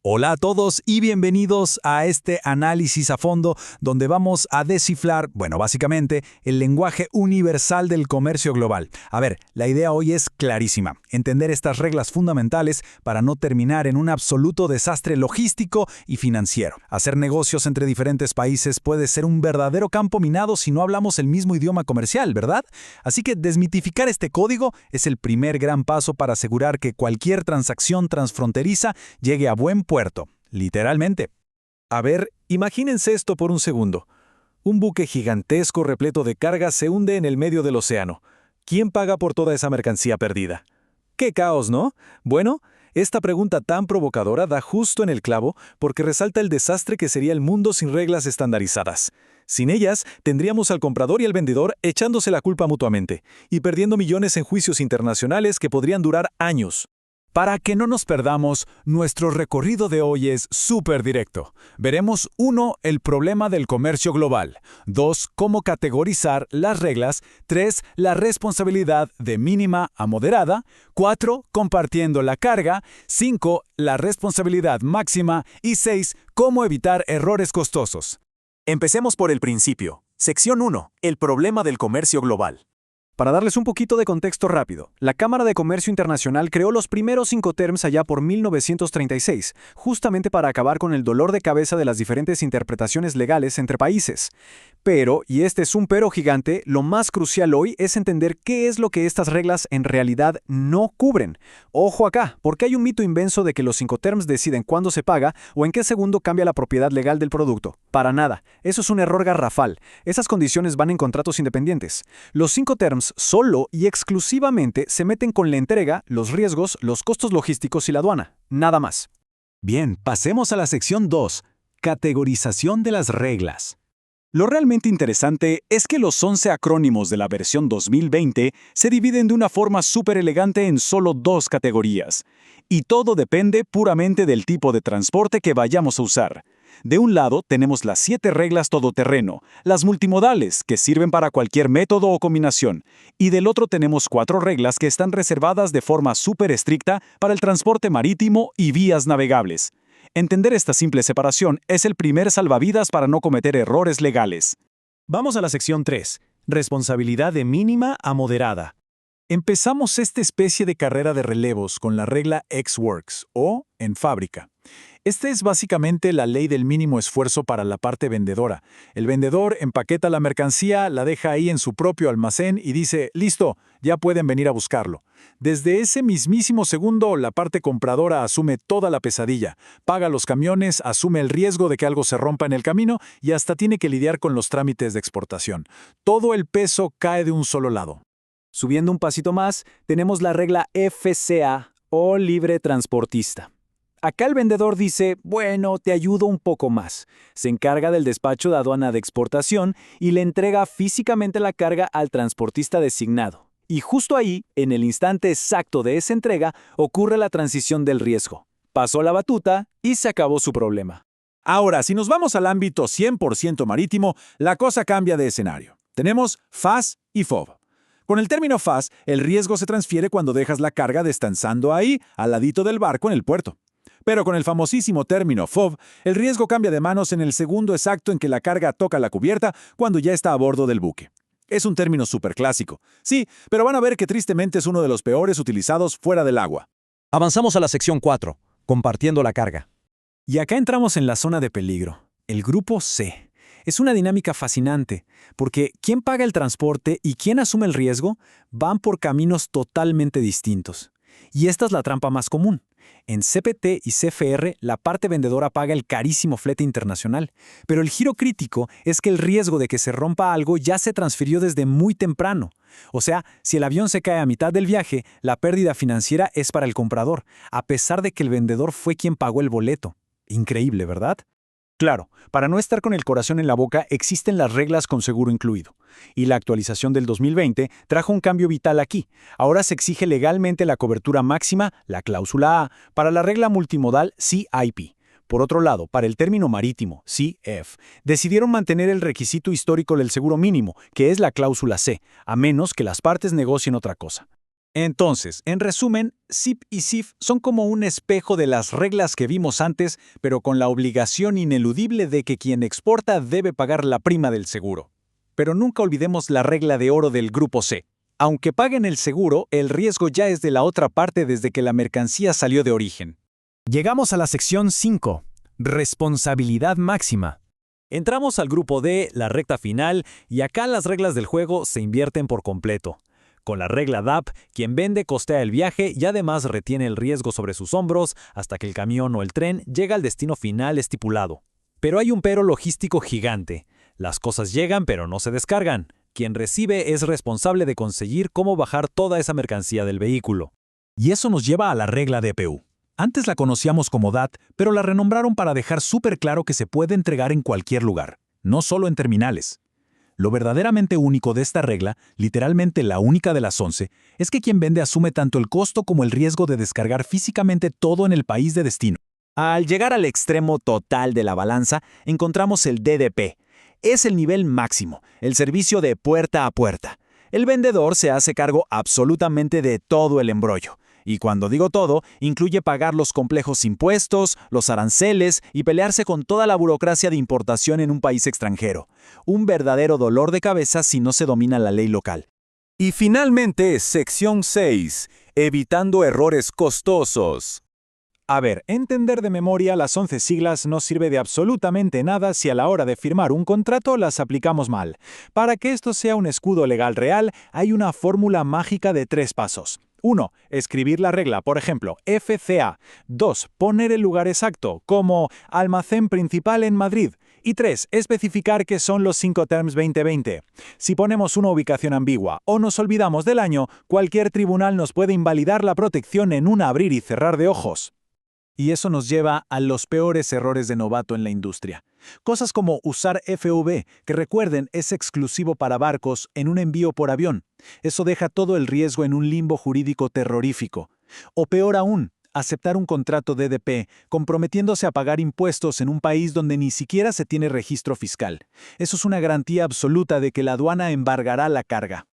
Hola a todos y bienvenidos a este análisis a fondo donde vamos a descifrar, básicamente, el lenguaje universal del comercio global. A ver, la idea hoy es clarísima, entender estas reglas fundamentales para no terminar en un absoluto desastre logístico y financiero. Hacer negocios entre diferentes países puede ser un verdadero campo minado si no hablamos el mismo idioma comercial, ¿verdad? Así que desmitificar este código es el primer gran paso para asegurar que cualquier transacción transfronteriza llegue a buen puerto. Literalmente. A ver, imagínense esto por un segundo. Un buque gigantesco repleto de cargas se hunde en el medio del océano. ¿Quién paga por toda esa mercancía perdida? ¡Qué caos!, ¿no? Bueno, esta pregunta tan provocadora da justo en el clavo porque resalta el desastre que sería el mundo sin reglas estandarizadas. Sin ellas, tendríamos al comprador y al vendedor echándose la culpa mutuamente y perdiendo millones en juicios internacionales que podrían durar años. Para que no nos perdamos, nuestro recorrido de hoy es súper directo. Veremos 1. El problema del comercio global. 2. Cómo categorizar las reglas. 3. La responsabilidad de mínima a moderada. 4. Compartiendo la carga. 5. La responsabilidad máxima. Y 6. Cómo evitar errores costosos. Empecemos por el principio. Sección 1. El problema del comercio global. Para darles un poquito de contexto rápido, la Cámara de Comercio Internacional creó los primeros Incoterms allá por 1936, justamente para acabar con el dolor de cabeza de las diferentes interpretaciones legales entre países. Pero, y este es un pero gigante, lo más crucial hoy es entender qué es lo que estas reglas en realidad no cubren. Ojo acá, porque hay un mito inmenso de que los Incoterms deciden cuándo se paga o en qué segundo cambia la propiedad legal del producto. Para nada, eso es un error garrafal. Esas condiciones van en contratos independientes. Los Incoterms solo y exclusivamente se meten con la entrega, los riesgos, los costos logísticos y la aduana. Nada más. Bien, pasemos a la sección 2. Categorización de las reglas. Lo realmente interesante es que los 11 acrónimos de la versión 2020 se dividen de una forma súper elegante en solo 2 categorías. Y todo depende puramente del tipo de transporte que vayamos a usar. De un lado tenemos las 7 reglas todoterreno, las multimodales, que sirven para cualquier método o combinación, y del otro tenemos 4 reglas que están reservadas de forma súper estricta para el transporte marítimo y vías navegables. Entender esta simple separación es el primer salvavidas para no cometer errores legales. Vamos a la sección 3, responsabilidad de mínima a moderada. Empezamos esta especie de carrera de relevos con la regla Ex-Works, o en fábrica. Esta es básicamente la ley del mínimo esfuerzo para la parte vendedora. El vendedor empaqueta la mercancía, la deja ahí en su propio almacén y dice, listo, ya pueden venir a buscarlo. Desde ese mismísimo segundo, la parte compradora asume toda la pesadilla, paga los camiones, asume el riesgo de que algo se rompa en el camino y hasta tiene que lidiar con los trámites de exportación. Todo el peso cae de un solo lado. Subiendo un pasito más, tenemos la regla FCA o libre transportista. Acá el vendedor dice, bueno, te ayudo un poco más. Se encarga del despacho de aduana de exportación y le entrega físicamente la carga al transportista designado. Y justo ahí, en el instante exacto de esa entrega, ocurre la transición del riesgo. Pasó la batuta y se acabó su problema. Ahora, si nos vamos al ámbito 100% marítimo, la cosa cambia de escenario. Tenemos FAS y FOB. Con el término FAS, el riesgo se transfiere cuando dejas la carga descansando ahí, al ladito del barco en el puerto. Pero con el famosísimo término FOB, el riesgo cambia de manos en el segundo exacto en que la carga toca la cubierta cuando ya está a bordo del buque. Es un término súper clásico. Sí, pero van a ver que tristemente es uno de los peores utilizados fuera del agua. Avanzamos a la sección 4, compartiendo la carga. Y acá entramos en la zona de peligro, el grupo C. Es una dinámica fascinante, porque quien paga el transporte y quien asume el riesgo van por caminos totalmente distintos. Y esta es la trampa más común. En CPT y CFR, la parte vendedora paga el carísimo flete internacional, pero el giro crítico es que el riesgo de que se rompa algo ya se transfirió desde muy temprano. O sea, si el avión se cae a mitad del viaje, la pérdida financiera es para el comprador, a pesar de que el vendedor fue quien pagó el boleto. Increíble, ¿verdad? Claro, para no estar con el corazón en la boca, existen las reglas con seguro incluido. Y la actualización del 2020 trajo un cambio vital aquí. Ahora se exige legalmente la cobertura máxima, la cláusula A, para la regla multimodal CIP. Por otro lado, para el término marítimo, CF, decidieron mantener el requisito histórico del seguro mínimo, que es la cláusula C, a menos que las partes negocien otra cosa. Entonces, en resumen, SIP y SIF son como un espejo de las reglas que vimos antes, pero con la obligación ineludible de que quien exporta debe pagar la prima del seguro. Pero nunca olvidemos la regla de oro del Grupo C. Aunque paguen el seguro, el riesgo ya es de la otra parte desde que la mercancía salió de origen. Llegamos a la sección 5. Responsabilidad máxima. Entramos al Grupo D, la recta final, y acá las reglas del juego se invierten por completo. Con la regla DAP, quien vende costea el viaje y además retiene el riesgo sobre sus hombros hasta que el camión o el tren llega al destino final estipulado. Pero hay un pero logístico gigante. Las cosas llegan pero no se descargan. Quien recibe es responsable de conseguir cómo bajar toda esa mercancía del vehículo. Y eso nos lleva a la regla DPU. Antes la conocíamos como DAT, pero la renombraron para dejar súper claro que se puede entregar en cualquier lugar, no solo en terminales. Lo verdaderamente único de esta regla, literalmente la única de las 11, es que quien vende asume tanto el costo como el riesgo de descargar físicamente todo en el país de destino. Al llegar al extremo total de la balanza, encontramos el DDP. Es el nivel máximo, el servicio de puerta a puerta. El vendedor se hace cargo absolutamente de todo el embrollo. Y cuando digo todo, incluye pagar los complejos impuestos, los aranceles y pelearse con toda la burocracia de importación en un país extranjero. Un verdadero dolor de cabeza si no se domina la ley local. Y finalmente, sección 6. Evitando errores costosos. A ver, entender de memoria las 11 siglas no sirve de absolutamente nada si a la hora de firmar un contrato las aplicamos mal. Para que esto sea un escudo legal real, hay una fórmula mágica de 3 pasos. 1. Escribir la regla, por ejemplo, FCA. 2. Poner el lugar exacto, como almacén principal en Madrid. Y 3. Especificar qué son los 5 terms 2020. Si ponemos una ubicación ambigua o nos olvidamos del año, cualquier tribunal nos puede invalidar la protección en un abrir y cerrar de ojos. Y eso nos lleva a los peores errores de novato en la industria. Cosas como usar FV, que recuerden es exclusivo para barcos en un envío por avión. Eso deja todo el riesgo en un limbo jurídico terrorífico. O peor aún, aceptar un contrato DDP, comprometiéndose a pagar impuestos en un país donde ni siquiera se tiene registro fiscal. Eso es una garantía absoluta de que la aduana embargará la carga.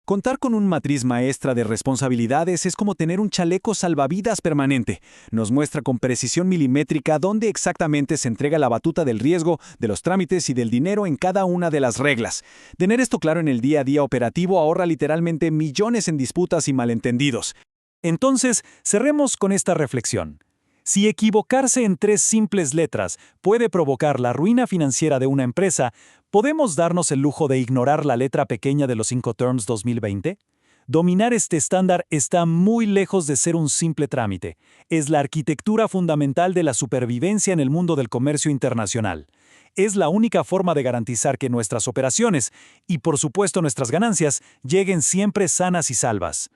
Contar con un matriz maestra de responsabilidades es como tener un chaleco salvavidas permanente. Nos muestra con precisión milimétrica dónde exactamente se entrega la batuta del riesgo, de los trámites y del dinero en cada una de las reglas. Tener esto claro en el día a día operativo ahorra literalmente millones en disputas y malentendidos. Entonces, cerremos con esta reflexión. Si equivocarse en 3 simples letras puede provocar la ruina financiera de una empresa, ¿podemos darnos el lujo de ignorar la letra pequeña de los 5 terms 2020? Dominar este estándar está muy lejos de ser un simple trámite. Es la arquitectura fundamental de la supervivencia en el mundo del comercio internacional. Es la única forma de garantizar que nuestras operaciones, y por supuesto nuestras ganancias, lleguen siempre sanas y salvas.